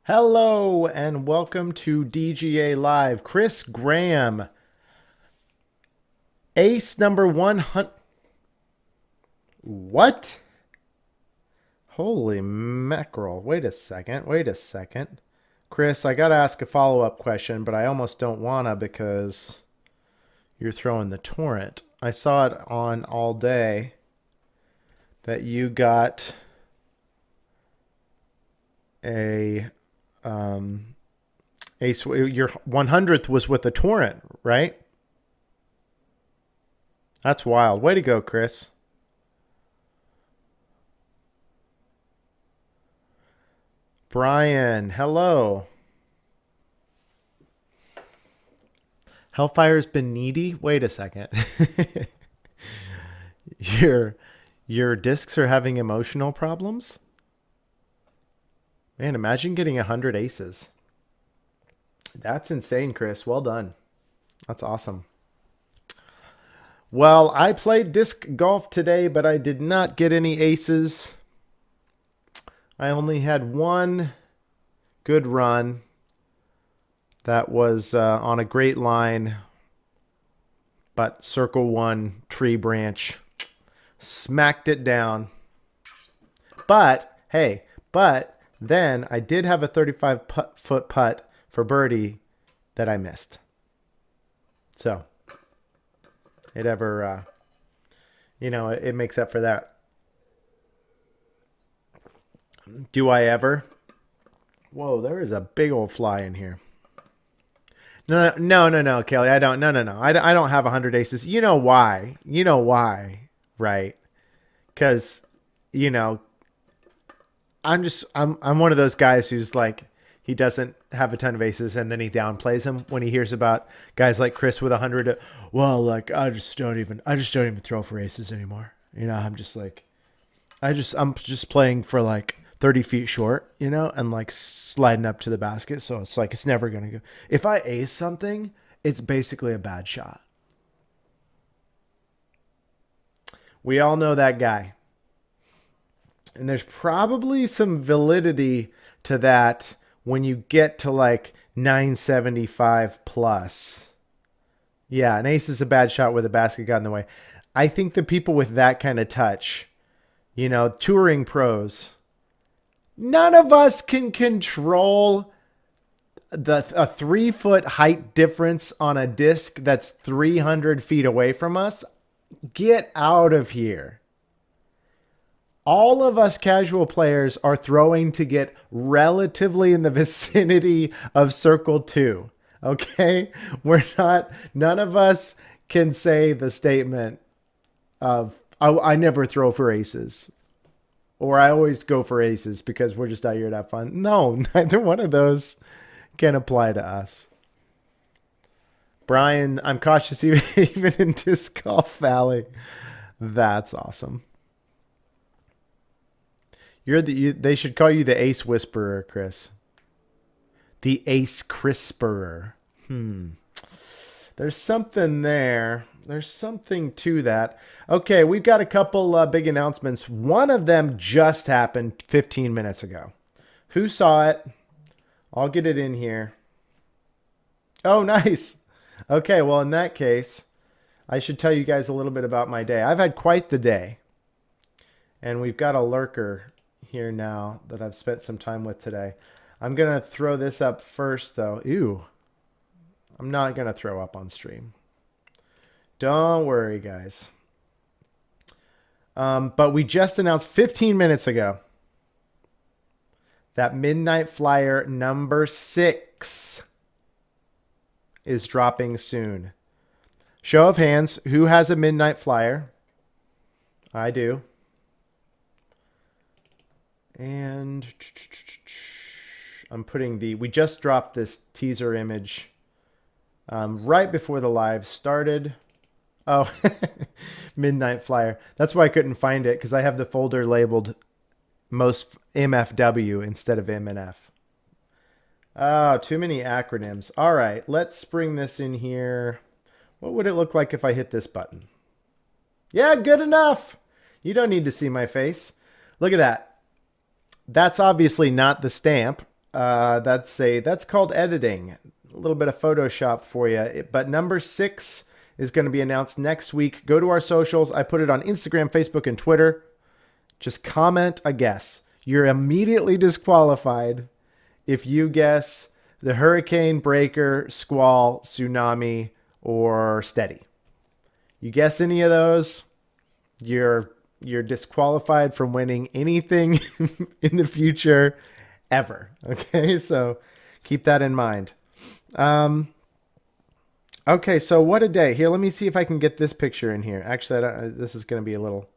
Hello and welcome to DGA Live. Chris Graham, ace number 100. What? Holy mackerel. Wait a second. Chris, I got to ask a follow-up question, but I almost don't want to because you're throwing the torrent. I saw it on all day that you got a ace. Your 100th was with a torrent, right? That's wild. Way to go, Chris. Brian, hello. Hellfire's been needy? Wait a second. your discs are having emotional problems? Man, imagine getting 100 aces. That's insane, Chris. Well done. That's awesome. Well, I played disc golf today, but I did not get any aces. I only had one good run that was on a great line, but circle one tree branch smacked it down. But, hey, then I did have a 35-foot putt for birdie that I missed. So it it makes up for that. Do I ever? Whoa, there is a big old fly in here. No, Kelly. I don't. No. I don't have 100 aces. You know why? Right? Because, I'm one of those guys who's like, he doesn't have a ton of aces and then he downplays them when he hears about guys like Chris with 100. Well, like I just don't even throw for aces anymore. I'm just like, I'm just playing for like 30 feet short, and like sliding up to the basket. So it's like, it's never going to go. If I ace something, it's basically a bad shot. We all know that guy. And there's probably some validity to that when you get to like 975 plus. Yeah, an ace is a bad shot with a basket got in the way. I think the people with that kind of touch, touring pros, none of us can control a 3-foot height difference on a disc that's 300 feet away from us. Get out of here. All of us casual players are throwing to get relatively in the vicinity of circle 2. Okay? None of us can say the statement of, I never throw for aces. Or I always go for aces because we're just out here to have fun. No, neither one of those can apply to us. Brian, I'm cautious even in Disc Golf Valley. That's awesome. They should call you the Ace Whisperer, Chris. The Ace Crisperer. There's something there. There's something to that. Okay, we've got a couple big announcements. One of them just happened 15 minutes ago. Who saw it? I'll get it in here. Oh, nice. Okay, well, in that case, I should tell you guys a little bit about my day. I've had quite the day. And we've got a lurker here now that I've spent some time with today. I'm going to throw this up first, though. Ew. I'm not going to throw up on stream. Don't worry, guys. But we just announced 15 minutes ago that Midnight Flyer number 6 is dropping soon. Show of hands, who has a Midnight Flyer? I do. And I'm putting we just dropped this teaser image right before the live started. Oh, Midnight Flyer. That's why I couldn't find it, because I have the folder labeled most MFW instead of MNF. Oh, too many acronyms. All right, let's bring this in here. What would it look like if I hit this button? Yeah, good enough. You don't need to see my face. Look at that. That's obviously not the stamp. That's called editing. A little bit of Photoshop for you. But number 6 is going to be announced next week. Go to our socials. I put it on Instagram, Facebook, and Twitter. Just comment a guess. You're immediately disqualified if you guess the hurricane, breaker, squall, tsunami, or steady. You guess any of those, you're disqualified from winning anything in the future ever. Okay, so keep that in mind. Okay, so what a day. Here, let me see if I can get this picture in here. Actually, this is going to be a little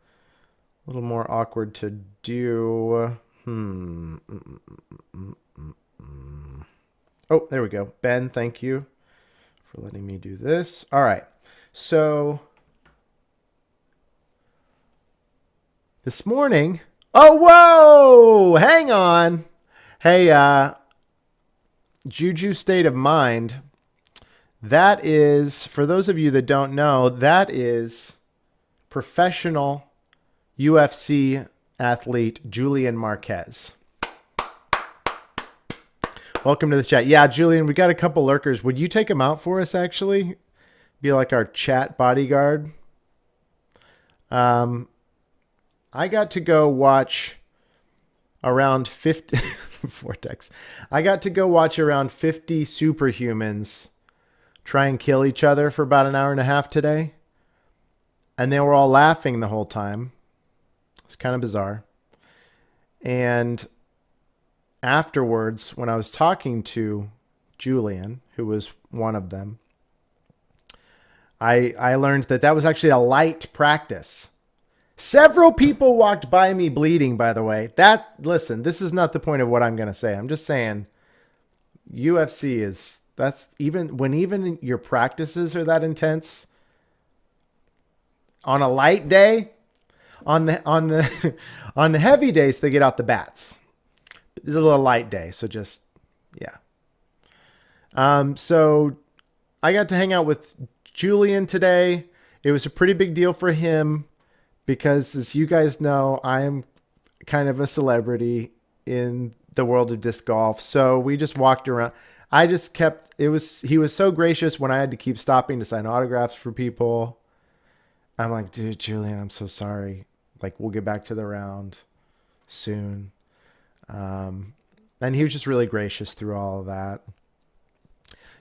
more awkward to do. Oh, there we go. Ben, thank you for letting me do this. All right. So this morning, oh, whoa, hang on. Hey, Juju State of Mind. That is, for those of you that don't know, that is professional UFC athlete Julian Marquez. Welcome to the chat. Yeah, Julian, we got a couple lurkers. Would you take them out for us, actually? Be like our chat bodyguard. I got to go watch around 50... Vortex. I got to go watch around 50 superhumans try and kill each other for about an hour and a half today. And they were all laughing the whole time. It's kind of bizarre. And afterwards, when I was talking to Julian, who was one of them, I learned that was actually a light practice. Several people walked by me bleeding, by the way. Listen, this is not the point of what I'm going to say. I'm just saying UFC that's even your practices are that intense. On a light day, on the heavy days, they get out the bats. This is a little light day, so just, yeah. So I got to hang out with Julian today. It was a pretty big deal for him because, as you guys know, I am kind of a celebrity in the world of disc golf. So we just walked around. He was so gracious when I had to keep stopping to sign autographs for people. I'm like, dude, Julian, I'm so sorry. Like, we'll get back to the round soon. And he was just really gracious through all of that.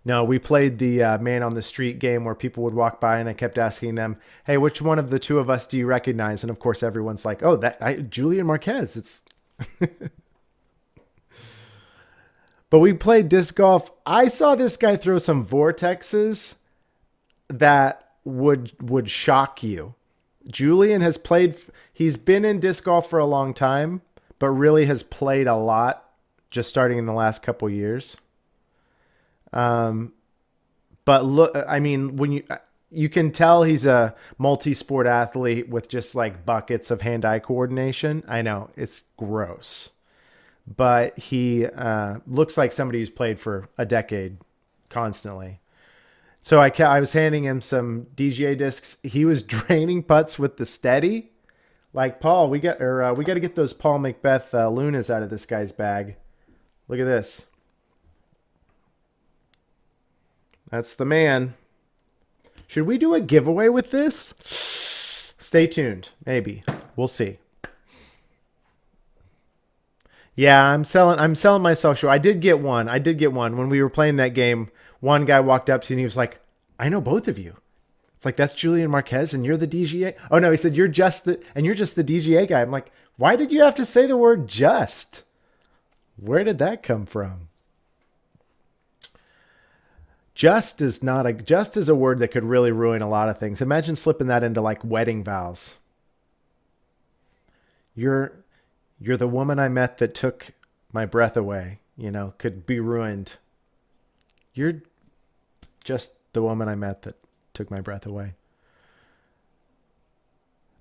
No, we played the man on the street game where people would walk by and I kept asking them, hey, which one of the two of us do you recognize? And of course, everyone's like, oh, Julian Marquez. It's But we played disc golf. I saw this guy throw some vortexes that would shock you. Julian has he's been in disc golf for a long time, but really has played a lot just starting in the last couple years. But look, I mean, when you can tell he's a multi-sport athlete with just like buckets of hand-eye coordination. I know it's gross. But he looks like somebody who's played for a decade constantly. So I was handing him some DGA discs. He was draining putts with the steady. Like, Paul, we got to get those Paul Macbeth Lunas out of this guy's bag. Look at this. That's the man. Should we do a giveaway with this? Stay tuned. Maybe. We'll see. Yeah, I'm selling myself short. I did get one. When we were playing that game, one guy walked up to me and he was like, I know both of you. It's like, that's Julian Marquez and you're the DGA. Oh no, he said, you're just the DGA guy. I'm like, why did you have to say the word just? Where did that come from? Just is a word that could really ruin a lot of things. Imagine slipping that into like wedding vows. You're the woman I met that took my breath away, could be ruined. You're just the woman I met that took my breath away.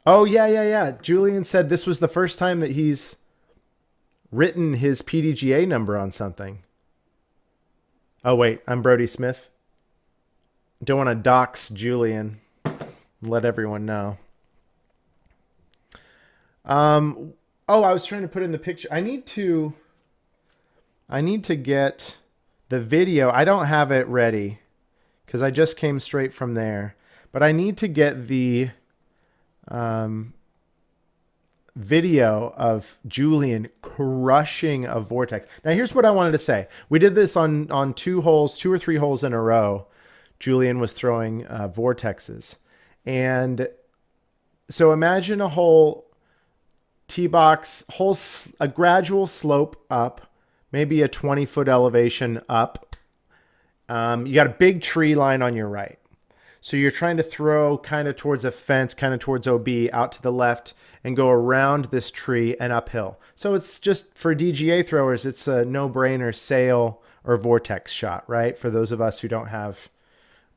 Oh, yeah. Julian said this was the first time that he's written his PDGA number on something. Oh, wait, I'm Brody Smith. Don't want to dox Julian. Let everyone know. Oh, I was trying to put in the picture. I need to I need to get the video. I don't have it ready because I just came straight from there. But I need to get the video of Julian crushing a vortex. Now, here's what I wanted to say. We did this on 2 or 3 holes in a row. Julian was throwing vortexes. And so imagine a whole tee box, a gradual slope up, maybe a 20-foot elevation up. You got a big tree line on your right. So you're trying to throw kind of towards a fence, kind of towards OB, out to the left, and go around this tree and uphill. So it's just, for DGA throwers, it's a no-brainer sail or vortex shot, right? For those of us who don't have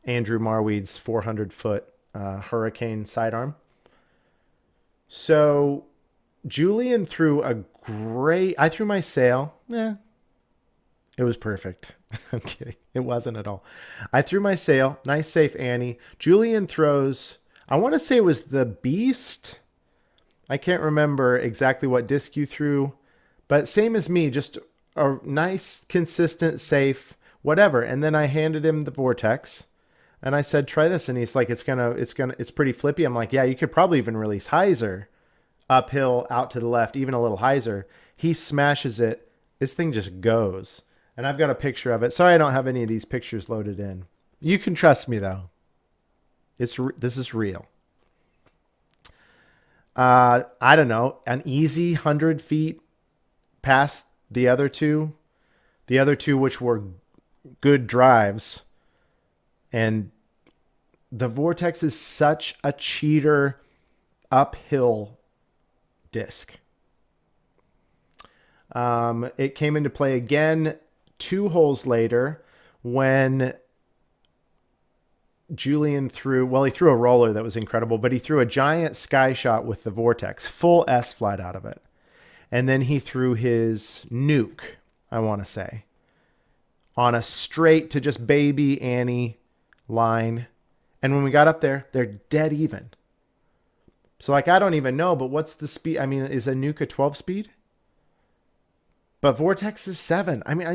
Andrew Marweed's 400-foot hurricane sidearm. So Julian threw I threw my sail. It was perfect. I'm kidding. It wasn't at all. I threw my sail. Nice, safe Annie. Julian throws, I want to say it was the Beast. I can't remember exactly what disc you threw, but same as me, just a nice, consistent, safe, whatever. And then I handed him the vortex and I said, try this. And he's like, it's pretty flippy. I'm like, yeah, you could probably even release hyzer uphill, out to the left, even a little hyzer. He smashes it. This thing just goes. And I've got a picture of it. Sorry, I don't have any of these pictures loaded in. You can trust me, though. This is real. I don't know, an easy 100 feet past the other two. The other two, which were good drives. And the vortex is such a cheater uphill disc. It came into play again 2 holes later when Julian threw a roller that was incredible, but he threw a giant sky shot with the vortex, full S flat out of it. And then he threw his nuke, I want to say, on a straight to just baby Annie line. And when we got up there, they're dead even. So like, I don't even know, but what's the speed? I mean, is a nuke a 12 speed? But vortex is 7. I mean,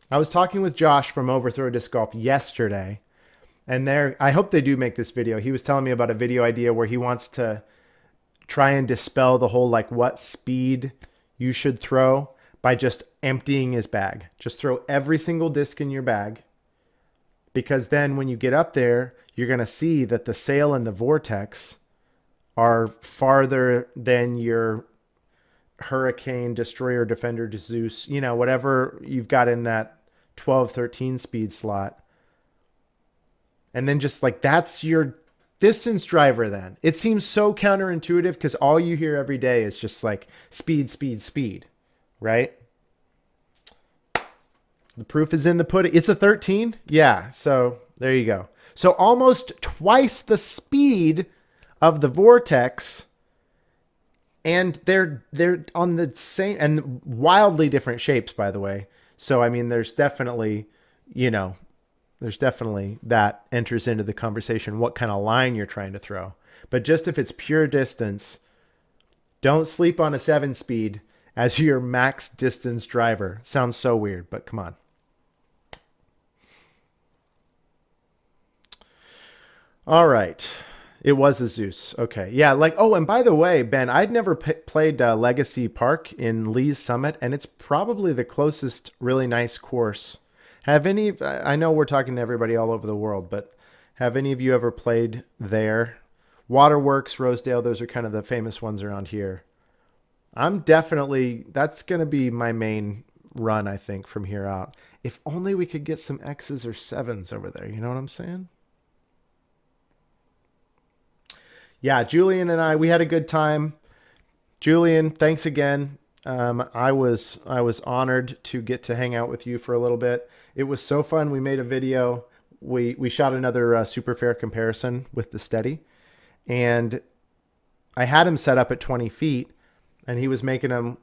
I was talking with Josh from Overthrow Disc Golf yesterday, and I hope they do make this video. He was telling me about a video idea where he wants to try and dispel the whole, like, what speed you should throw by just emptying his bag. Just throw every single disc in your bag, because then when you get up there, you're going to see that the sail and the vortex are farther than your Hurricane, Destroyer, Defender, Zeus, whatever you've got in that 12, 13 speed slot. And then just like, that's your distance driver then. It seems so counterintuitive because all you hear every day is just like speed, speed, speed, right? The proof is in the pudding. It's a 13. Yeah. So there you go. So almost twice the speed of the vortex. And they're on the same and wildly different shapes, by the way. So, I mean, there's definitely that enters into the conversation, what kind of line you're trying to throw. But just if it's pure distance, don't sleep on a 7-speed as your max distance driver. Sounds so weird, but come on. All right. It was a Zeus. Okay. Yeah. Like, oh, and by the way, Ben, I'd never played Legacy Park in Lee's Summit, and it's probably the closest really nice course. I know we're talking to everybody all over the world, but have any of you ever played there? Waterworks, Rosedale, those are kind of the famous ones around here. That's going to be my main run, I think, from here out. If only we could get some X's or 7s over there. You know what I'm saying? Yeah, Julian and we had a good time. Julian, thanks again. I was honored to get to hang out with you for a little bit. It was so fun. We made a video. We shot another super fair comparison with the Steady, and I had him set up at 20 feet, and he was making them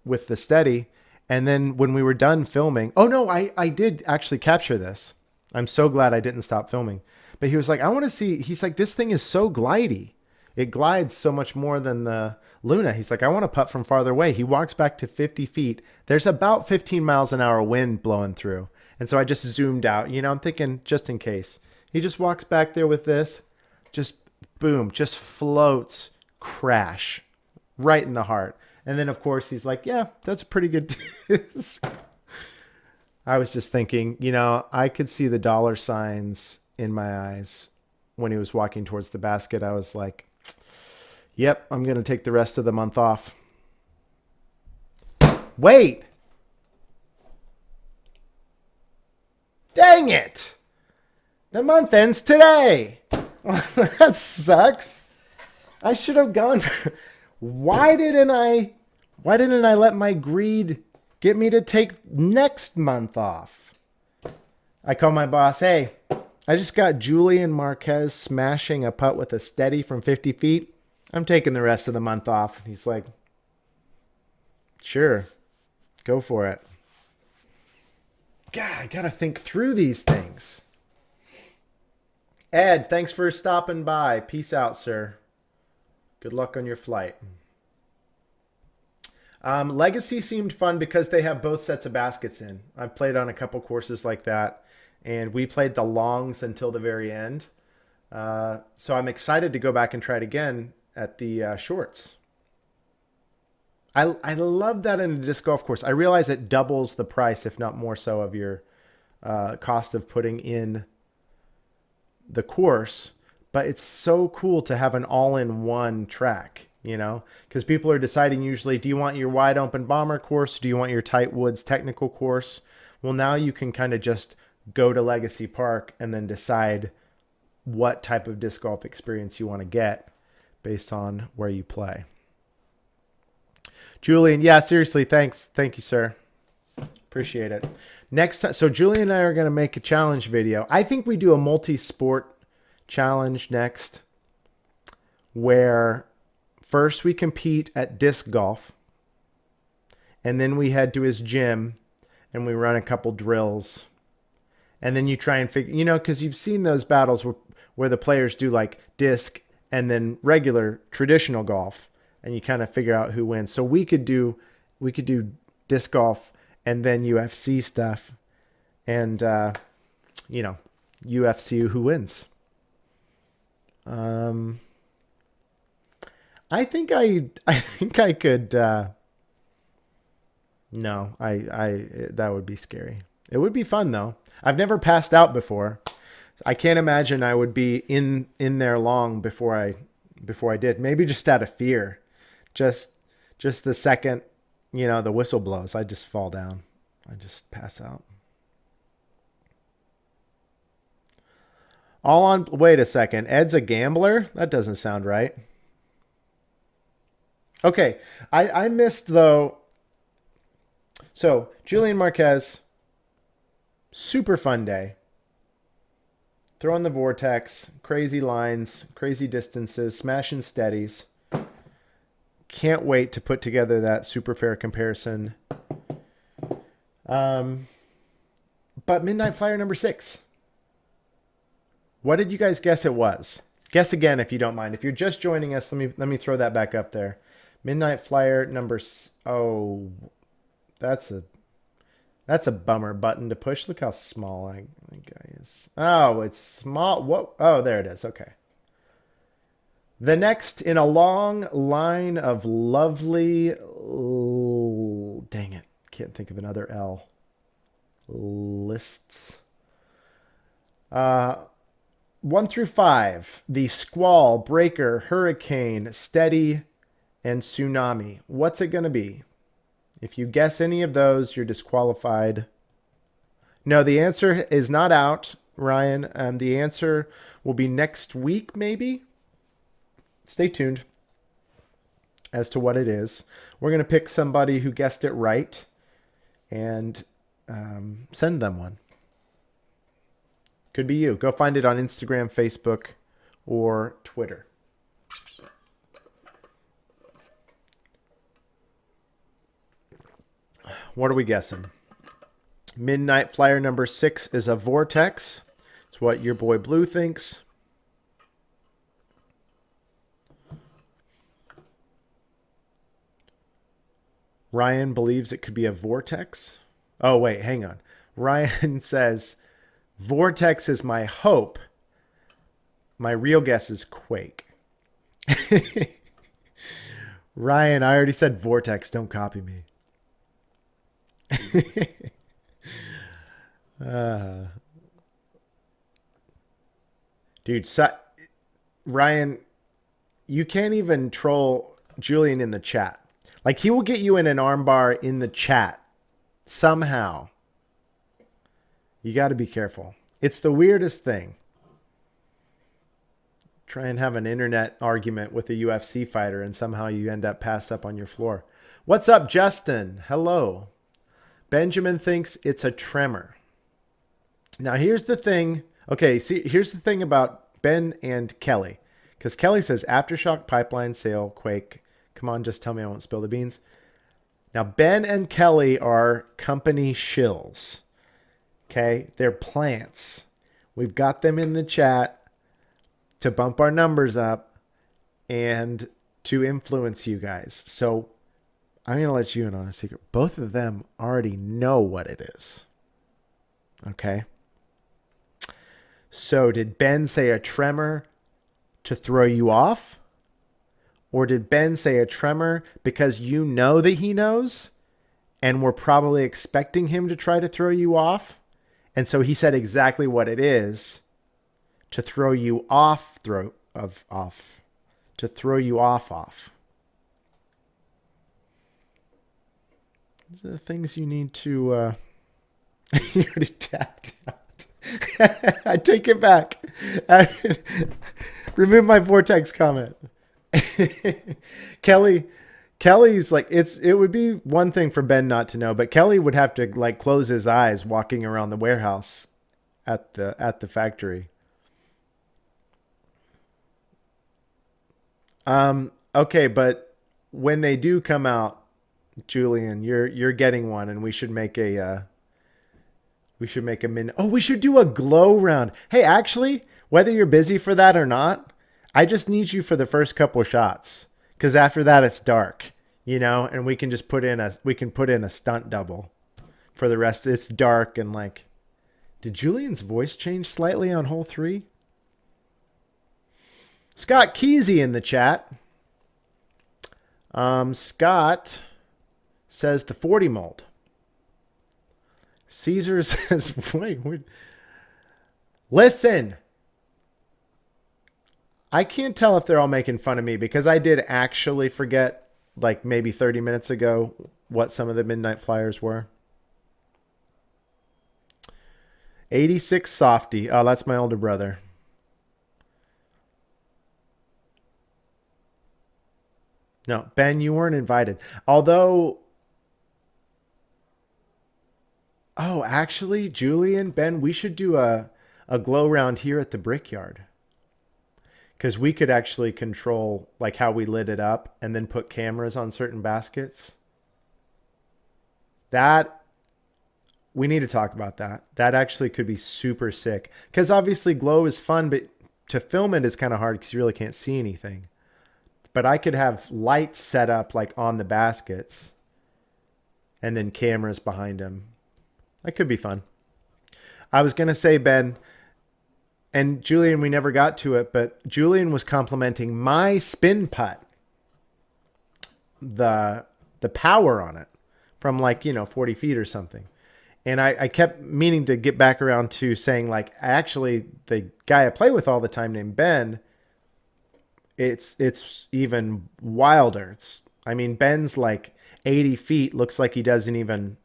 with the Steady. And then when we were done filming, oh no, I did actually capture this. I'm so glad I didn't stop filming. But he was like, I want to see, he's like, this thing is so glidey. it glides so much more than the Luna. He's like, I want to putt from farther away. He walks back to 50 feet. There's about 15 miles an hour wind blowing through. And so I just zoomed out. You know, I'm thinking just in case. He just walks back there with this, just boom, just floats, crash right in the heart. And then, of course, he's like, yeah, that's a pretty good disc. I was just thinking, you know, I could see the dollar signs in my eyes when he was walking towards the basket. I was like, yep, I'm going to take the rest of the month off. Wait. Dang it. The month ends today. That sucks. I should have gone. Why didn't I let my greed get me to take next month off? I call my boss, hey, I just got Julian Marquez smashing a putt with a steady from 50 feet. I'm taking the rest of the month off. And he's like, sure, go for it. God, I got to think through these things. Ed, thanks for stopping by. Peace out, sir. Good luck on your flight. Legacy seemed fun because they have both sets of baskets in. I've played on a couple courses like that, and we played the longs until the very end. So I'm excited to go back and try it again at the shorts. I love that in a disc golf course. I realize it doubles the price, if not more so, of your cost of putting in the course, but it's so cool to have an all-in-one track, you know, because people are deciding usually, do you want your wide open bomber course? Do you want your tight woods technical course? Well, now you can kind of just go to Legacy Park and then decide what type of disc golf experience you want to get based on where you play. Julian, yeah, seriously, thanks. Thank you, sir. Appreciate it. Next time, so Julian and I are going to make a challenge video. I think we do a multi-sport challenge next, where first we compete at disc golf, and then we head to his gym and we run a couple drills, and then you try and figure, you know, because you've seen those battles where the players do like disc and then regular traditional golf, and you kind of figure out who wins. So we could do disc golf and then UFC stuff, and you know, UFC who wins. I think I could. No, that would be scary. It would be fun though. I've never passed out before. I can't imagine I would be in there long before I did. Maybe just out of fear. Just the second, you know, the whistle blows, I just fall down. I just pass out. Wait a second. Ed's a gambler? That doesn't sound right. Okay. I missed though. So Julian Marquez, super fun day. Throwing the vortex, crazy lines, crazy distances, smashing steadies. Can't wait to put together that super fair comparison. But Midnight Flyer number 6. What did you guys guess it was? Guess again if you don't mind. If you're just joining us, let me throw that back up there. Midnight Flyer number. Oh, that's a bummer button to push. Look how small I guy is. Oh, it's small. What? Oh, there it is. Okay. The next in a long line of lovely, dang it, can't think of another L, lists. 1 through 5, the squall, breaker, hurricane, steady, and tsunami. What's it going to be? If you guess any of those, you're disqualified. No, the answer is not out, Ryan. The answer will be next week, maybe. Stay tuned as to what it is. We're going to pick somebody who guessed it right and send them one. Could be you. Go find it on Instagram, Facebook, or Twitter. What are we guessing? Midnight Flyer number 6 is a vortex. It's what your boy Blue thinks. Ryan believes it could be a vortex. Oh, wait, hang on. Ryan says, vortex is my hope. My real guess is quake. Ryan, I already said vortex. Don't copy me. Dude, Ryan, you can't even troll Julian in the chat. Like, he will get you in an armbar in the chat somehow. You got to be careful. It's the weirdest thing. Try and have an internet argument with a UFC fighter and somehow you end up passed up on your floor. What's up, Justin? Hello. Benjamin thinks it's a tremor. Now, here's the thing. Okay, see, here's the thing about Ben and Kelly. Because Kelly says, aftershock, pipeline, sail, quake. Come on, just tell me I won't spill the beans. Now, Ben and Kelly are company shills. Okay, they're plants. We've got them in the chat to bump our numbers up and to influence you guys. So I'm going to let you in on a secret. Both of them already know what it is. Okay. So did Ben say a tremor to throw you off? Or did Ben say a tremor because you know that he knows and we're probably expecting him to try to throw you off? And so he said exactly what it is to throw you off, to throw you off. These are the things you need to, you already tapped out. I take it back. Remove my vortex comment. Kelly's like, it would be one thing for Ben not to know, but Kelly would have to like close his eyes walking around the warehouse at the factory. Okay, but when they do come out, Julian, you're getting one, and we should make a min. Oh, we should do a glow round. Hey, actually, whether you're busy for that or not, I just need you for the first couple of shots, because after that it's dark, and we can just put in a stunt double for the rest. It's dark and like, did Julian's voice change slightly on hole 3? Scott Keesey in the chat. Scott says the 40 mold. Caesar says, wait. Listen. I can't tell if they're all making fun of me because I did actually forget, like maybe 30 minutes ago, what some of the midnight flyers were. 86 Softy. Oh, that's my older brother. No, Ben, you weren't invited. Although, oh, actually, Julian, Ben, we should do a glow round here at the Brickyard. Because we could actually control like how we lit it up and then put cameras on certain baskets. We need to talk about that. That actually could be super sick. Because obviously glow is fun, but to film it is kind of hard because you really can't see anything. But I could have lights set up like on the baskets and then cameras behind them. That could be fun. I was going to say, Ben, and Julian, we never got to it, but Julian was complimenting my spin putt. The power on it from like, 40 feet or something. And I kept meaning to get back around to saying like, actually the guy I play with all the time named Ben, it's even wilder. Ben's like 80 feet, looks like he doesn't even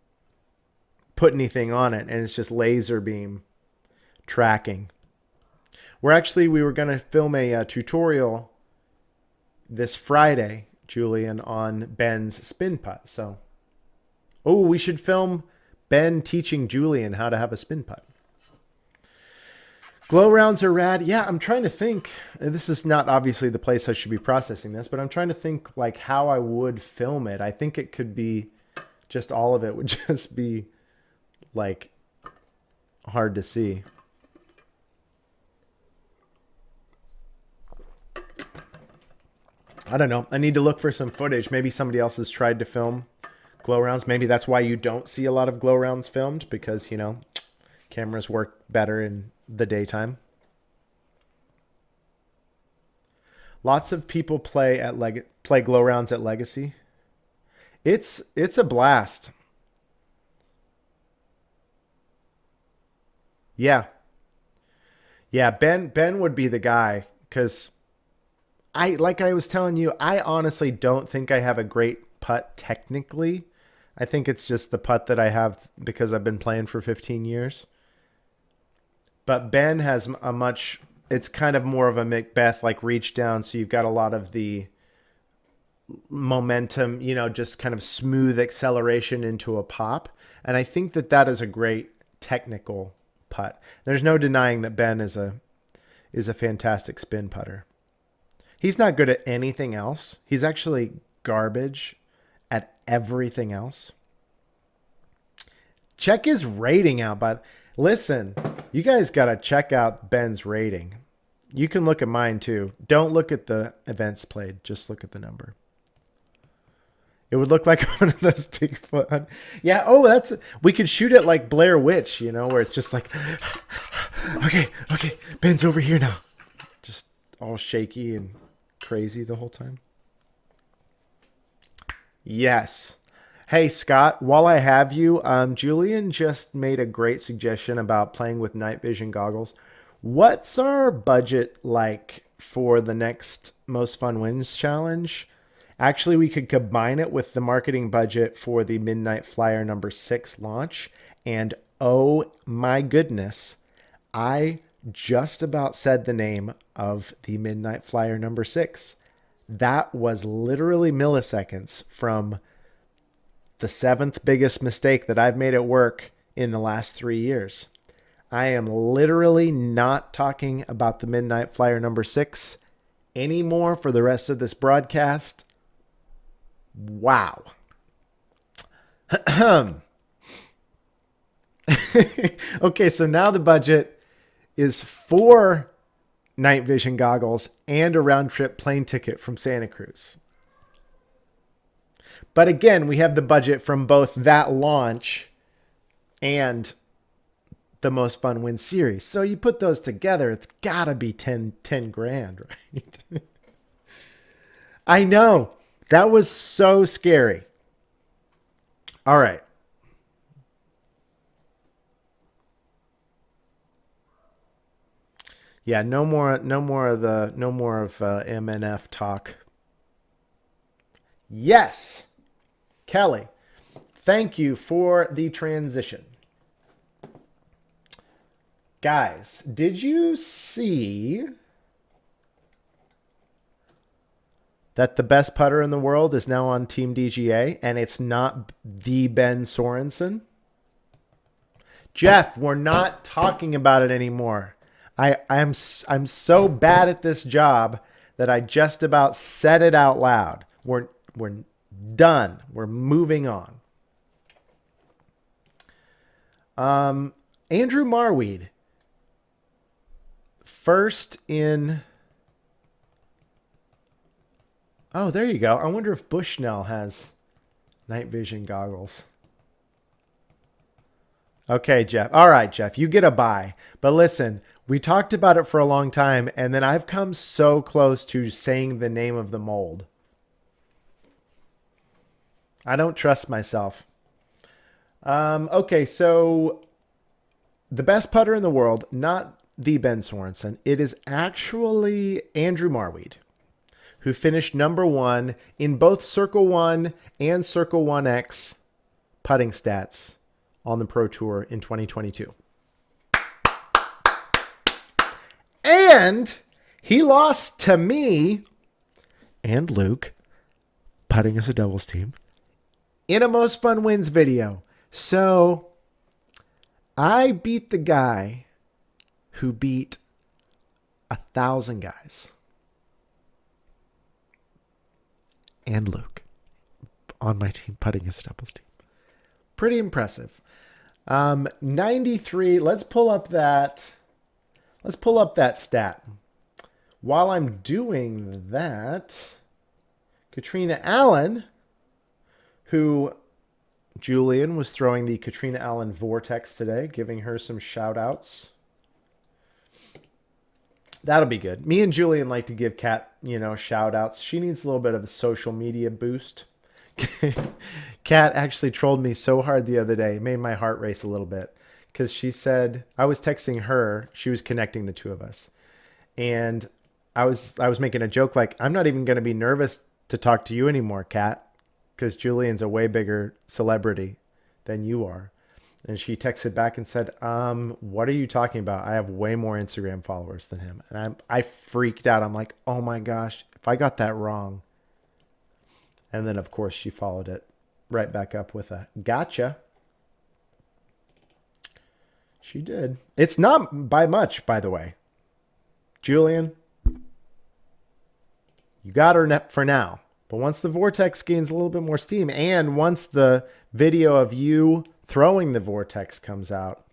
put anything on it. And it's just laser beam tracking. We were going to film a tutorial this Friday, Julian, on Ben's spin putt. So, we should film Ben teaching Julian how to have a spin putt. Glow rounds are rad. Yeah, I'm trying to think. This is not obviously the place I should be processing this, but I'm trying to think like how I would film it. I think it could be just all of it would just be like hard to see. I don't know. I need to look for some footage. Maybe somebody else has tried to film glow rounds. Maybe that's why you don't see a lot of glow rounds filmed, because, you know, cameras work better in the daytime. Lots of people play glow rounds at Legacy. It's a blast. Yeah. Yeah, Ben would be the guy, cuz like I was telling you, I honestly don't think I have a great putt technically. I think it's just the putt that I have because I've been playing for 15 years. But Ben has a much, it's kind of more of a Macbeth like reach down, so you've got a lot of the momentum, you know, just kind of smooth acceleration into a pop. And I think that that is a great technical putt. There's no denying that Ben is a fantastic spin putter. He's not good at anything else. He's actually garbage at everything else. Check his rating out. But listen, you guys got to check out Ben's rating. You can look at mine too. Don't look at the events played. Just look at the number. It would look like one of those Bigfoot. Yeah. Oh, we could shoot it like Blair Witch, you know, where it's just like, okay, Ben's over here now. Just all shaky and crazy the whole time. Yes. Hey, Scott, while I have you, Julian just made a great suggestion about playing with night vision goggles. What's our budget like for the next Most Fun Wins challenge? Actually, we could combine it with the marketing budget for the Midnight Flyer number 6 launch. And oh my goodness, I just about said the name of the Midnight Flyer number 6. That was literally milliseconds from the 7th biggest mistake that I've made at work in the last 3 years. I am literally not talking about the Midnight Flyer number 6 anymore for the rest of this broadcast. Wow. Okay, so now the budget is 4 night vision goggles and a round trip plane ticket from Santa Cruz. But again, we have the budget from both that launch and the Most Fun Win series. So you put those together, it's gotta be 10 grand, right? I know. That was so scary. All right. Yeah, no more of MNF talk. Yes. Kelly, thank you for the transition. Guys, did you see that the best putter in the world is now on Team DGA, and it's not the Ben Sorensen? Jeff, we're not talking about it anymore. I'm so bad at this job that I just about said it out loud. We're done. We're moving on. Andrew Marweed, first in. Oh, there you go. I wonder if Bushnell has night vision goggles. Okay, Jeff. All right, Jeff, you get a bye. But listen, we talked about it for a long time, and then I've come so close to saying the name of the mold. I don't trust myself. Okay, so the best putter in the world, not the Ben Sorensen. It is actually Andrew Marweed, who finished number 1 in both Circle 1 and Circle 1X putting stats on the Pro Tour in 2022. And he lost to me and Luke, putting as a doubles team, in a Most Fun Wins video. So I beat the guy who beat 1,000 guys. And Luke on my team, putting as a doubles team. Pretty impressive. 93. Let's pull up that stat. While I'm doing that, Katrina Allen, who Julian was throwing the Katrina Allen Vortex today, giving her some shout outs. That'll be good. Me and Julian like to give Kat, shout outs. She needs a little bit of a social media boost. Kat actually trolled me so hard the other day. It made my heart race a little bit because she said, I was texting her. She was connecting the two of us. And I was making a joke like, I'm not even going to be nervous to talk to you anymore, Kat, because Julian's a way bigger celebrity than you are. And she texted back and said, what are you talking about? I have way more Instagram followers than him. And I freaked out. I'm like, oh my gosh, if I got that wrong. And then, of course, she followed it right back up with a gotcha. She did. It's not by much, by the way. Julian, you got her for now. But once the Vortex gains a little bit more steam, and once the video of you throwing the Vortex comes out,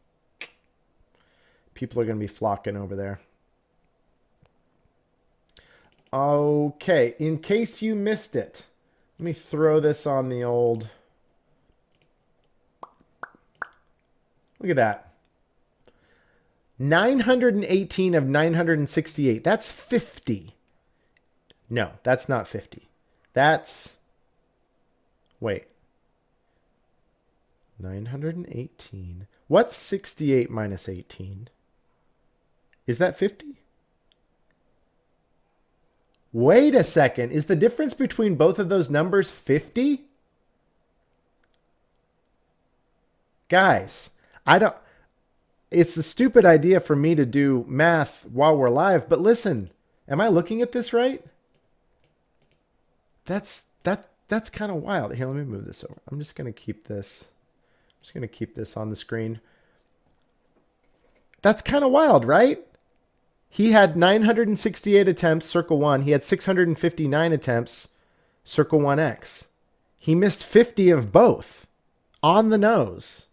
people are going to be flocking over there. Okay, in case you missed it, let me throw this on the old... Look at that. 918 of 968. That's 50. No, that's not 50. That's... Wait. 918. What's 68 minus 18? Is that 50? Wait a second. Is the difference between both of those numbers 50? Guys, it's a stupid idea for me to do math while we're live, but listen, am I looking at this right? That's kind of wild. Here, let me move this over. I'm just going to keep this. I'm just going to keep this on the screen. That's kind of wild, right? He had 968 attempts, circle 1. He had 659 attempts, circle 1X. He missed 50 of both on the nose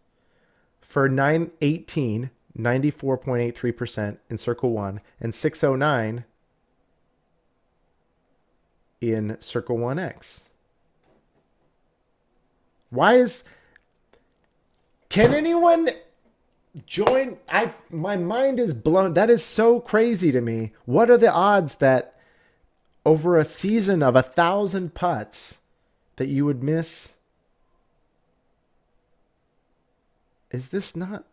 for 918, 94.83% in circle 1, and 609 in circle 1X. Can anyone join? My mind is blown. That is so crazy to me. What are the odds that over a season of 1,000 putts that you would miss? Is this not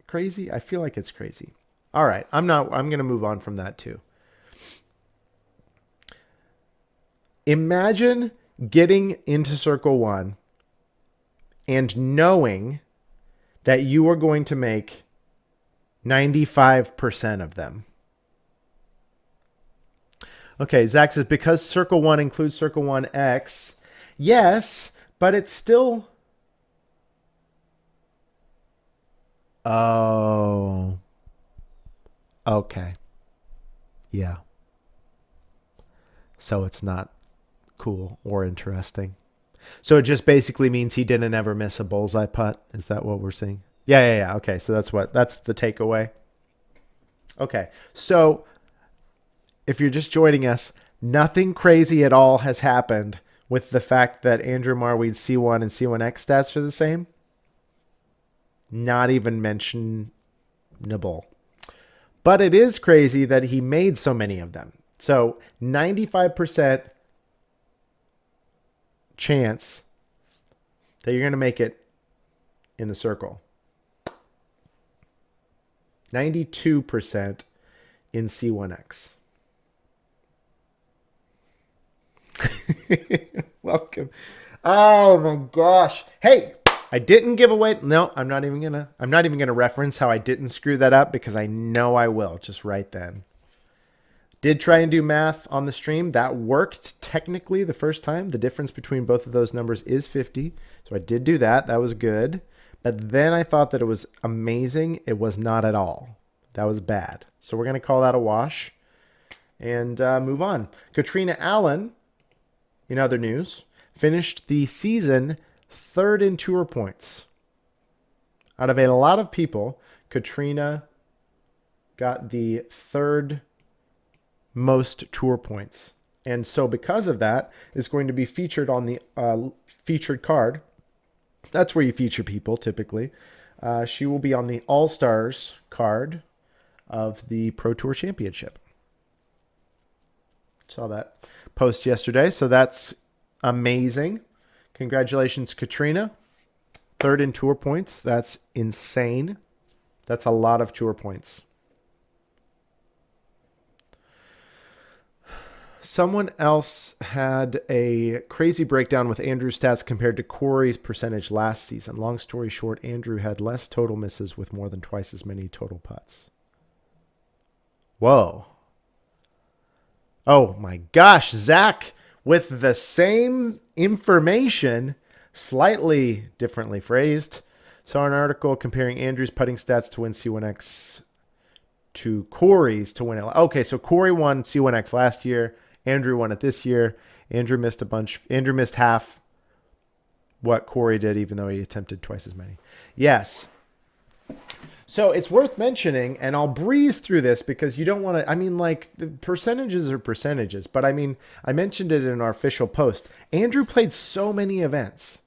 crazy? I feel like it's crazy. All right. I'm going to move on from that too. Imagine getting into circle 1 and knowing that you are going to make 95% of them. Okay, Zach says, because circle 1 includes circle 1X. Yes, but it's still... Oh. Okay. Yeah. So it's not cool or interesting. So it just basically means he didn't ever miss a bullseye putt. Is that what we're seeing? Yeah. Okay, so that's the takeaway. Okay, so if you're just joining us, nothing crazy at all has happened with the fact that Andrew Marweed's C1 and C1X stats are the same. Not even mentionable. But it is crazy that he made so many of them. So 95% chance that you're going to make it in the circle. 92% in C1X. Welcome. Oh my gosh. Hey, I didn't give away. No, I'm not even gonna reference how I didn't screw that up because I know I will just right then. Did try and do math on the stream. That worked technically the first time. The difference between both of those numbers is 50. So I did do that. That was good. But then I thought that it was amazing. It was not at all. That was bad. So we're going to call that a wash and move on. Katrina Allen, in other news, finished the season third in tour points. Out of a lot of people, Katrina got the third most tour points. And so because of that, it's going to be featured on the featured card That's where you feature people typically. She will be on the All-Stars card of the Pro Tour Championship. Saw that post yesterday, so that's amazing. Congratulations, Katrina. 3rd in tour points. That's insane. That's a lot of tour points. Someone else had a crazy breakdown with Andrew's stats compared to Corey's percentage last season. Long story short, Andrew had less total misses with more than twice as many total putts. Whoa. Oh my gosh, Zach, with the same information, slightly differently phrased. Saw an article comparing Andrew's putting stats to win C1X to Corey's to win it. Okay, so Corey won C1X last year. Andrew won it this year. Andrew missed a bunch. Andrew missed half what Corey did, even though he attempted twice as many. Yes. So it's worth mentioning, and I'll breeze through this because you don't want to, I mean, like, the percentages are percentages, but I mean, I mentioned it in our official post. Andrew played so many events.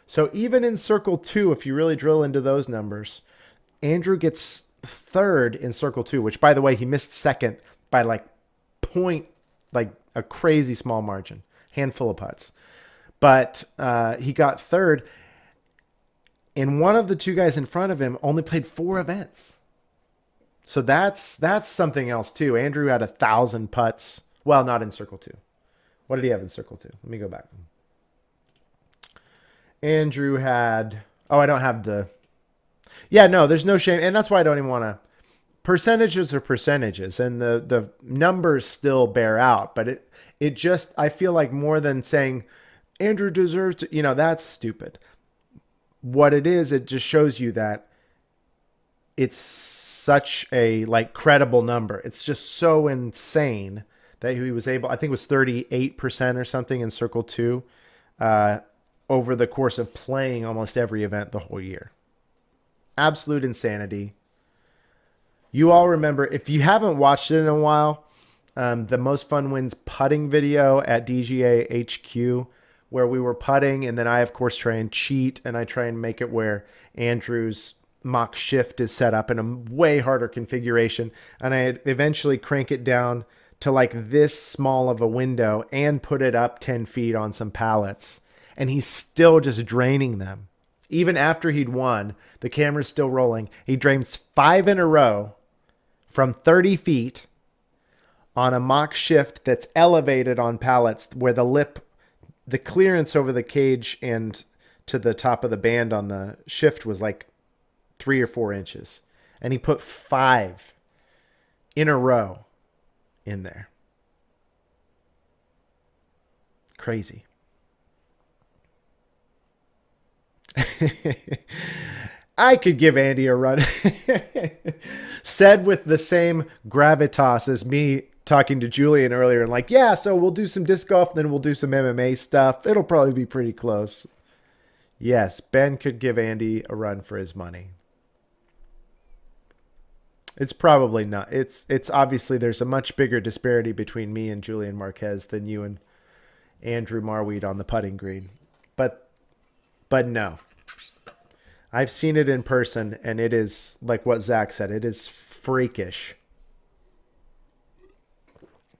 So even in Circle 2, if you really drill into those numbers, Andrew gets 3rd in Circle 2, which, by the way, he missed 2nd by like a crazy small margin, handful of putts. But he got 3rd, and one of the 2 guys in front of him only played 4 events. So that's something else too. Andrew had 1,000 putts. Well, not in Circle 2. What did he have in Circle 2? Let me go back. Andrew had, I don't have the, yeah, no, there's no shame. And that's why I don't even want to, percentages are percentages, and the numbers still bear out. But it just, I feel like more than saying Andrew deserves to, that's stupid. What it is, it just shows you that it's such a credible number. It's just so insane that he was able, I think it was 38% or something in Circle 2 over the course of playing almost every event the whole year. Absolute insanity. You all remember, if you haven't watched it in a while, the Most Fun Wins putting video at DGA HQ, where we were putting, and then I, of course, try and cheat, and I try and make it where Andrew's mock shift is set up in a way harder configuration, and I eventually crank it down to this small of a window and put it up 10 feet on some pallets, and he's still just draining them. Even after he'd won, the camera's still rolling. He drains 5 in a row from 30 feet on a mock shift that's elevated on pallets where the clearance over the cage and to the top of the band on the shift was 3 or 4 inches. And he put 5 in a row in there. Crazy. I could give Andy a run. Said with the same gravitas as me talking to Julian earlier, and yeah, so we'll do some disc golf, then we'll do some MMA stuff. It'll probably be pretty close. Yes, Ben could give Andy a run for his money. It's probably not. It's obviously there's a much bigger disparity between me and Julian Marquez than you and Andrew Marweed on the putting green. But no. I've seen it in person, and it is, like what Zach said, it is freakish.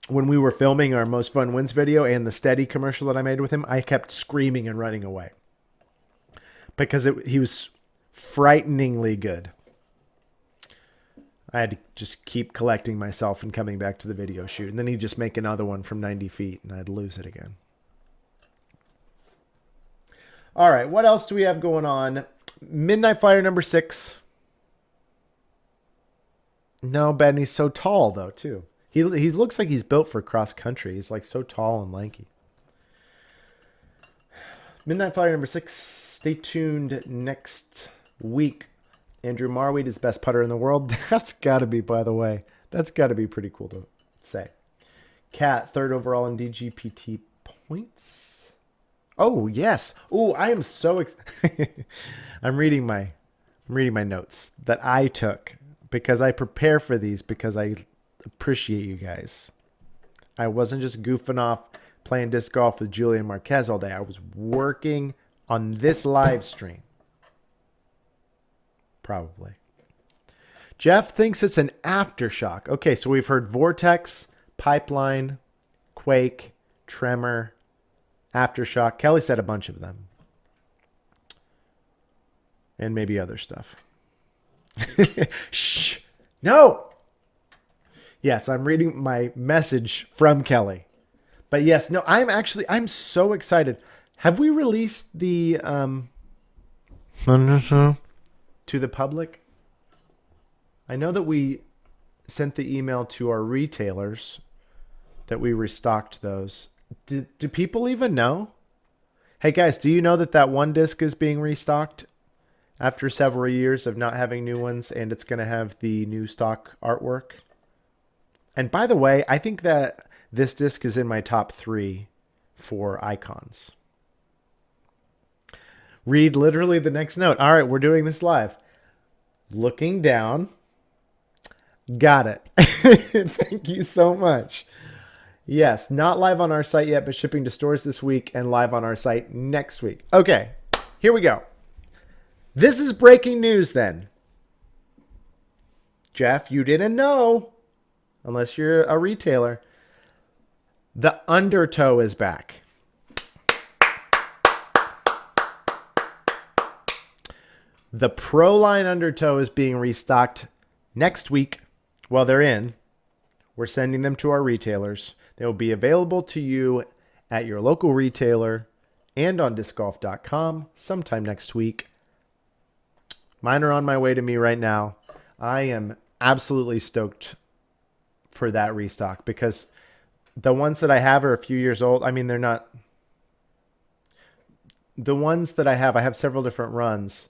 When we were filming our Most Fun Wins video and the Steady commercial that I made with him, I kept screaming and running away. Because he was frighteningly good. I had to just keep collecting myself and coming back to the video shoot. And then he'd just make another one from 90 feet, and I'd lose it again. All right, what else do we have going on? Midnight Flyer number 6. No, Ben, he's so tall, though, too. He looks like he's built for cross country. He's so tall and lanky. Midnight Flyer number 6. Stay tuned next week. Andrew Marweed is best putter in the world. That's got to be, by the way. That's got to be pretty cool to say. Cat, 3rd overall in DGPT points. Oh, yes. Oh, I am so excited. I'm reading my notes that I took because I prepare for these because I appreciate you guys. I wasn't just goofing off playing disc golf with Julian Marquez all day. I was working on this live stream. Probably. Jeff thinks it's an aftershock. Okay, so we've heard vortex, pipeline, quake, tremor, aftershock. Kelly said a bunch of them. And maybe other stuff. Shh. No. Yes, I'm reading my message from Kelly. But yes, no, I'm so excited. Have we released the to the public? I know that we sent the email to our retailers that we restocked those. Do people even know? Hey guys, do you know that one disc is being restocked after several years of not having new ones, and it's going to have the new stock artwork? And by the way, I think that this disc is in my top 3 for icons. Read literally the next note. All right, we're doing this live. Looking down. Got it. Thank you so much. Yes, not live on our site yet, but shipping to stores this week and live on our site next week. Okay, here we go. This is breaking news then. Jeff, you didn't know, unless you're a retailer. The undertow is back. The Pro Line undertow is being restocked next week. Well, they're in. We're sending them to our retailers. They will be available to you at your local retailer and on discgolf.com sometime next week. Mine are on my way to me right now. I am absolutely stoked for that restock because the ones that I have are a few years old. I mean, they're not... The ones that I have several different runs,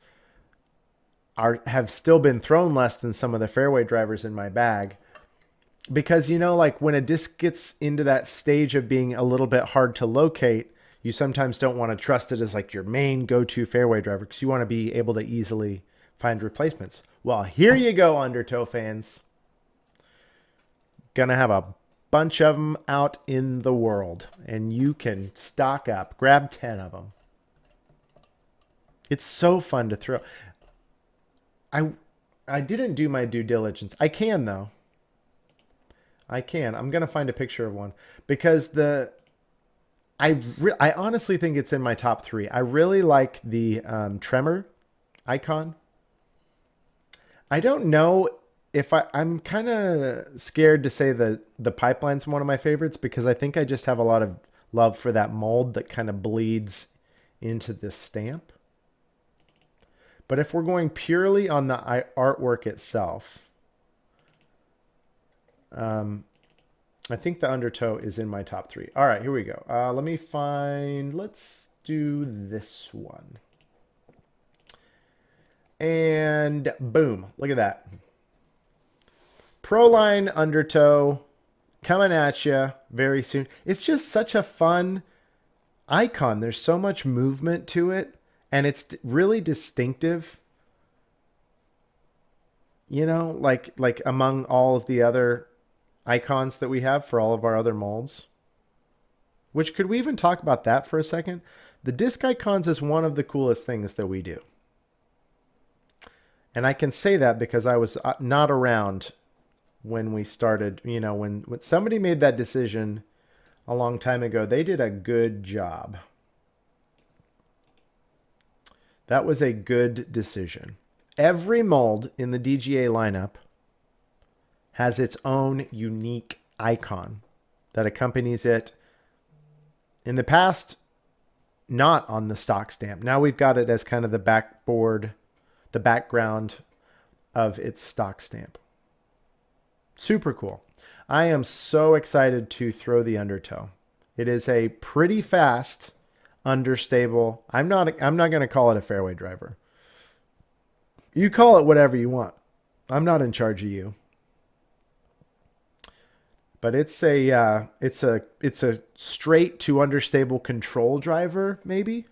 have still been thrown less than some of the fairway drivers in my bag. Because, you know, like when a disc gets into that stage of being a little bit hard to locate, you sometimes don't want to trust it as like your main go-to fairway driver because you want to be able to easily find replacements. Well, here you go, undertow fans. Gonna have a bunch of them out in the world, and you can stock up. Grab 10 of them. It's so fun to throw. I didn't do my due diligence. I can, though. I can. I'm going to find a picture of one because I honestly think it's in my top 3. I really like the tremor icon. I don't know if I'm kind of scared to say that the pipeline's one of my favorites because I think I just have a lot of love for that mold that kind of bleeds into this stamp. But if we're going purely on the artwork itself, I think the undertow is in my top 3. All right, here we go. Let's do this one. And boom, look at that. Pro Line undertow coming at you very soon. It's just such a fun icon. There's so much movement to it. And it's really distinctive, you know, like among all of the other icons that we have for all of our other molds. Which, could we even talk about that for a second? The disc icons is one of the coolest things that we do. And I can say that because I was not around when we started. You know, when somebody made that decision a long time ago, they did a good job. That was a good decision. Every mold in the DGA lineup has its own unique icon that accompanies it. In the past, not on the stock stamp. Now we've got it as kind of the backboard, the background of its stock stamp. Super cool. I am so excited to throw the undertow. It is a pretty fast, understable. I'm not going to call it a fairway driver. You call it whatever you want. I'm not in charge of you. But it's a straight to understable control driver, maybe.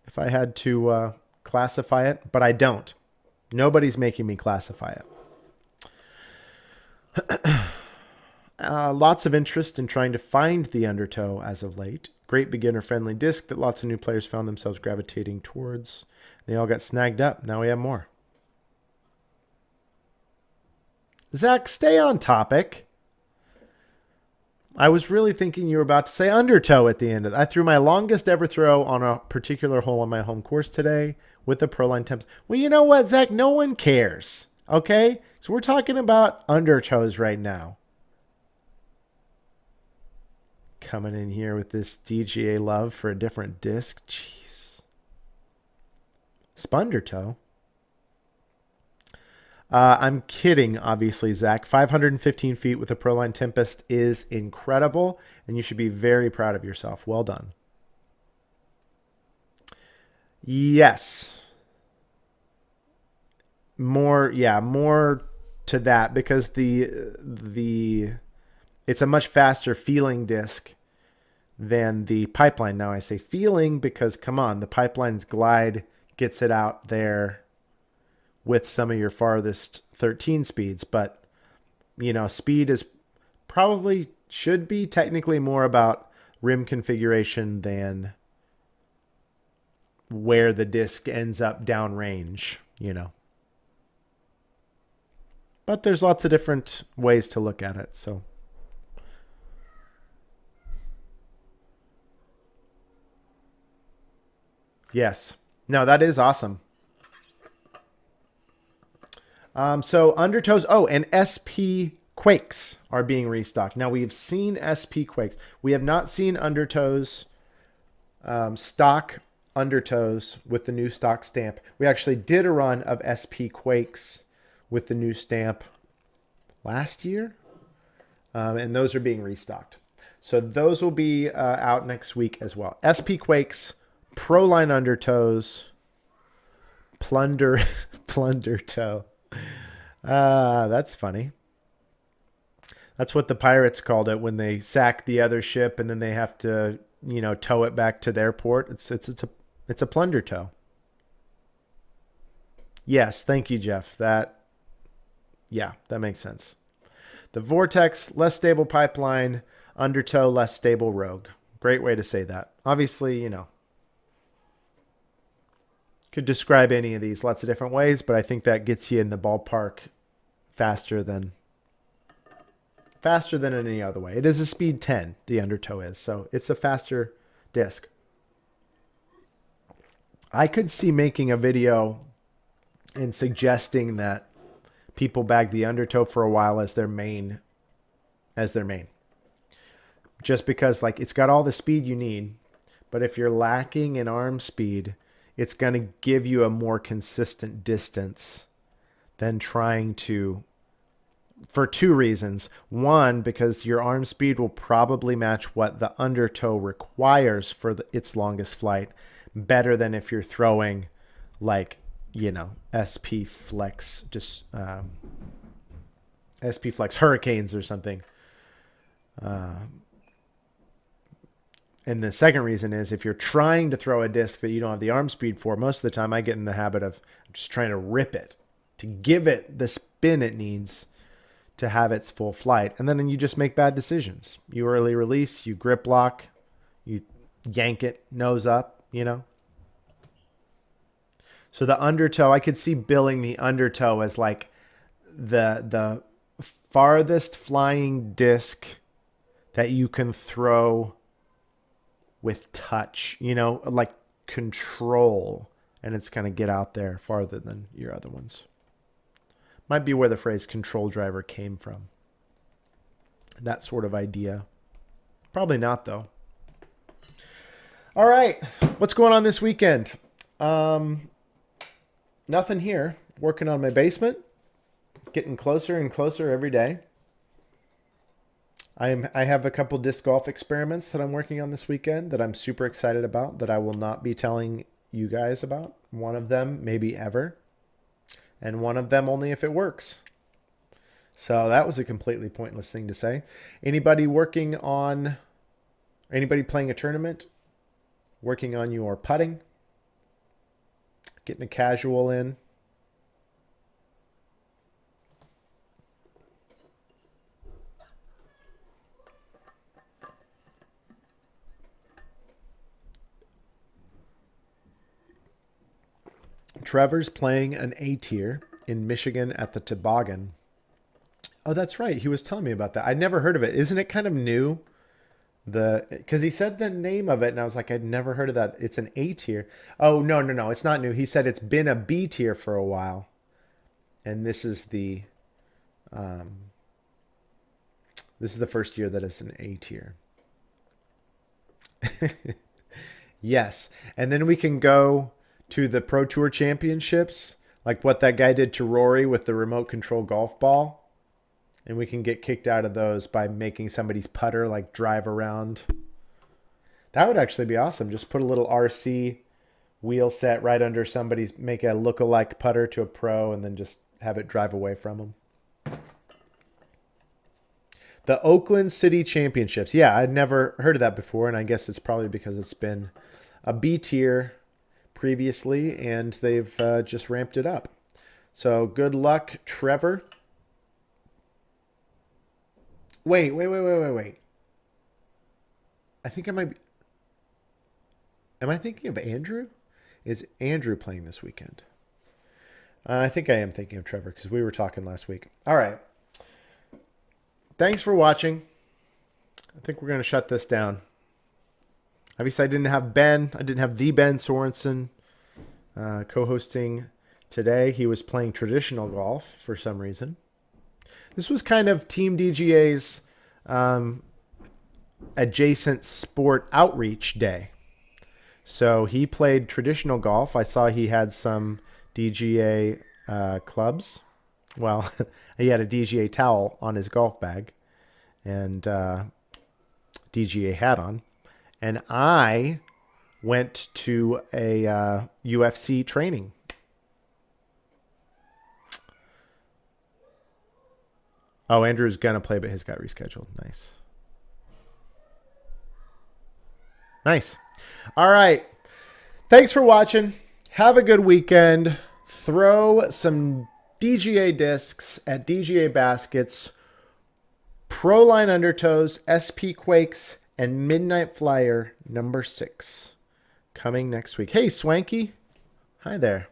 If I had to classify it, but I don't. Nobody's making me classify it. Lots of interest in trying to find the undertow as of late. Great beginner-friendly disc that lots of new players found themselves gravitating towards. They all got snagged up. Now we have more. Zach, stay on topic. I was really thinking you were about to say undertow at the end of it. I threw my longest ever throw on a particular hole on my home course today with the Proline temps. Well, you know what, Zach? No one cares. Okay? So we're talking about undertows right now. Coming in here with this DGA love for a different disc. Jeez. Spundertow. I'm kidding, obviously, Zach. 515 feet with a Proline Tempest is incredible, and you should be very proud of yourself. Well done. Yes. More to that, because it's a much faster feeling disc than the Pipeline. Now I say feeling because, come on, the Pipeline's glide gets it out there with some of your farthest 13 speeds, but speed is probably should be technically more about rim configuration than where the disc ends up downrange, But there's lots of different ways to look at it, so. Yes. No, that is awesome. So undertows. Oh, and SP Quakes are being restocked. Now we've seen SP Quakes. We have not seen undertows, stock undertows with the new stock stamp. We actually did a run of SP Quakes with the new stamp last year, and those are being restocked. So those will be out next week as well. SP Quakes, Proline undertows, plunder toe. That's funny. That's what the pirates called it when they sack the other ship and then they have to, tow it back to their port. It's a plunder tow. Yes, thank you, Jeff. That makes sense. The Vortex, less stable Pipeline, undertow, less stable Rogue. Great way to say that. Obviously, could describe any of these lots of different ways, but I think that gets you in the ballpark faster than any other way. It is a speed 10, the undertow is, so it's a faster disc. I could see making a video and suggesting that people bag the undertow for a while as their main. Just because it's got all the speed you need, but if you're lacking in arm speed, it's going to give you a more consistent distance than trying to, for two reasons. One, because your arm speed will probably match what the undertow requires for its longest flight better than if you're throwing SP Flex, SP Flex Hurricanes or something. And the second reason is if you're trying to throw a disc that you don't have the arm speed for, most of the time I get in the habit of just trying to rip it to give it the spin it needs to have its full flight. And then you just make bad decisions. You early release, you grip lock, you yank it nose up, So the undertow, I could see billing the undertow as the farthest flying disc that you can throw with touch, control, and it's going to get out there farther than your other ones. Might be where the phrase control driver came from. That sort of idea. Probably not, though. All right. What's going on this weekend? Nothing here. Working on my basement. Getting closer and closer every day. I have a couple disc golf experiments that I'm working on this weekend that I'm super excited about that I will not be telling you guys about. One of them maybe ever, and one of them only if it works. So that was a completely pointless thing to say. Anybody playing a tournament, working on your putting, getting a casual in? Trevor's playing an A tier in Michigan at the Toboggan. Oh, that's right. He was telling me about that. I'd never heard of it. Isn't it kind of new? Because he said the name of it, and I was like, I'd never heard of that. It's an A tier. Oh, no. It's not new. He said it's been a B tier for a while. And this is the first year that it's an A tier. Yes. And then we can go to the Pro Tour Championships, like what that guy did to Rory with the remote control golf ball. And we can get kicked out of those by making somebody's putter like drive around. That would actually be awesome. Just put a little RC wheel set right under somebody's, make a look-alike putter to a pro, and then just have it drive away from them. The Oakland City Championships. Yeah, I'd never heard of that before, and I guess it's probably because it's been a B tier previously, and they've just ramped it up. So good luck, Trevor. Wait. I think I might be... Am I thinking of Andrew? Is Andrew playing this weekend? I think I am thinking of Trevor because we were talking last week. All right. Thanks for watching. I think we're going to shut this down. Obviously, I didn't have Ben. I didn't have the Ben Sorensen co-hosting today. He was playing traditional golf for some reason. This was kind of Team DGA's adjacent sport outreach day. So he played traditional golf. I saw he had some DGA clubs. Well, he had a DGA towel on his golf bag and DGA hat on. And I went to a UFC training. Oh, Andrew's going to play, but his got rescheduled. Nice. Nice. All right. Thanks for watching. Have a good weekend. Throw some DGA discs at DGA baskets, Proline Undertows, SP Quakes, and Midnight Flyer number 6 coming next week. Hey, Swanky. Hi there.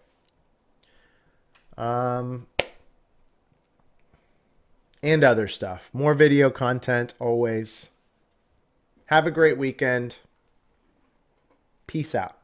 And other stuff. More video content always. Have a great weekend. Peace out.